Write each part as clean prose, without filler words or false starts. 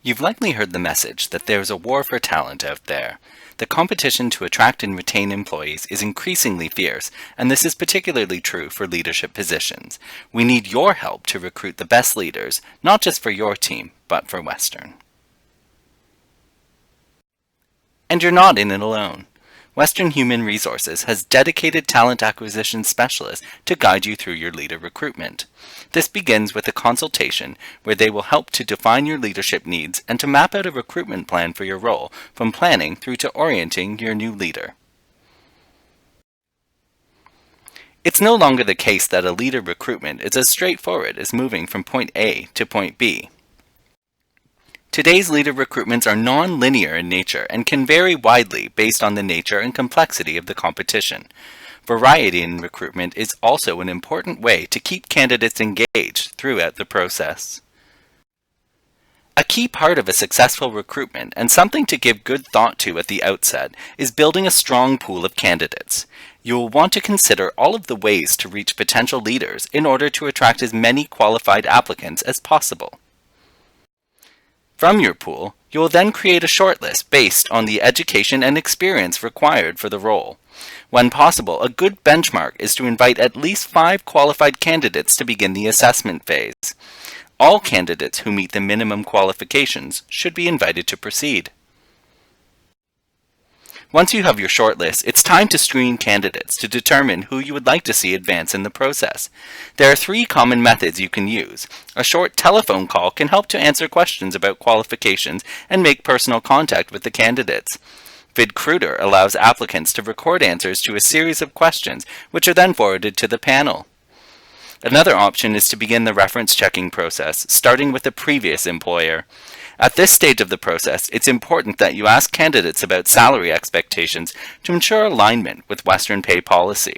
You've likely heard the message that there's a war for talent out there. The competition to attract and retain employees is increasingly fierce, and this is particularly true for leadership positions. We need your help to recruit the best leaders, not just for your team, but for Western. And you're not in it alone. Western Human Resources has dedicated talent acquisition specialists to guide you through your leader recruitment. This begins with a consultation where they will help to define your leadership needs and to map out a recruitment plan for your role, from planning through to orienting your new leader. It's no longer the case that a leader recruitment is as straightforward as moving from point A to point B. Today's leader recruitments are non-linear in nature and can vary widely based on the nature and complexity of the competition. Variety in recruitment is also an important way to keep candidates engaged throughout the process. A key part of a successful recruitment, and something to give good thought to at the outset, is building a strong pool of candidates. You will want to consider all of the ways to reach potential leaders in order to attract as many qualified applicants as possible. From your pool, you will then create a shortlist based on the education and experience required for the role. When possible, a good benchmark is to invite at least 5 qualified candidates to begin the assessment phase. All candidates who meet the minimum qualifications should be invited to proceed. Once you have your shortlist, it's time to screen candidates to determine who you would like to see advance in the process. There are 3 common methods you can use. A short telephone call can help to answer questions about qualifications and make personal contact with the candidates. VidCruiter allows applicants to record answers to a series of questions, which are then forwarded to the panel. Another option is to begin the reference checking process, starting with a previous employer. At this stage of the process, it's important that you ask candidates about salary expectations to ensure alignment with Western pay policy.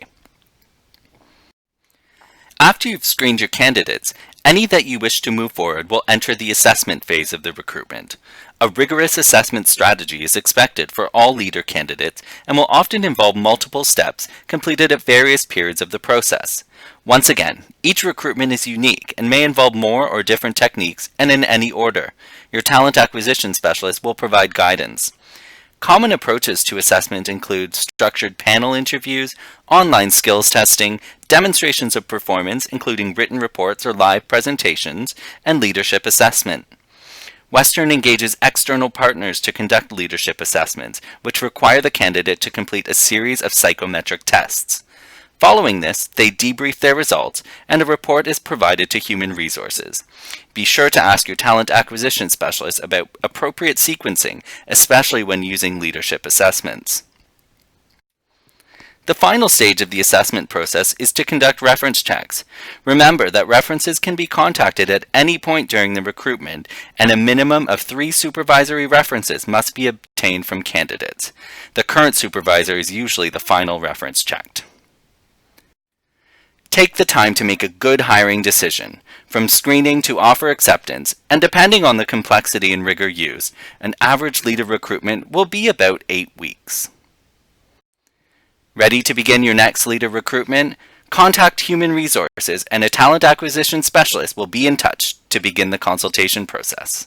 After you've screened your candidates, any that you wish to move forward will enter the assessment phase of the recruitment. A rigorous assessment strategy is expected for all leader candidates and will often involve multiple steps completed at various periods of the process. Once again, each recruitment is unique and may involve more or different techniques and in any order. Your talent acquisition specialist will provide guidance. Common approaches to assessment include structured panel interviews, online skills testing, demonstrations of performance including written reports or live presentations, and leadership assessment. Western engages external partners to conduct leadership assessments, which require the candidate to complete a series of psychometric tests. Following this, they debrief their results, and a report is provided to Human Resources. Be sure to ask your talent acquisition specialist about appropriate sequencing, especially when using leadership assessments. The final stage of the assessment process is to conduct reference checks. Remember that references can be contacted at any point during the recruitment, and a minimum of 3 supervisory references must be obtained from candidates. The current supervisor is usually the final reference checked. Take the time to make a good hiring decision, from screening to offer acceptance, and depending on the complexity and rigor used, an average leader recruitment will be about 8 weeks. Ready to begin your next leader recruitment? Contact Human Resources and a talent acquisition specialist will be in touch to begin the consultation process.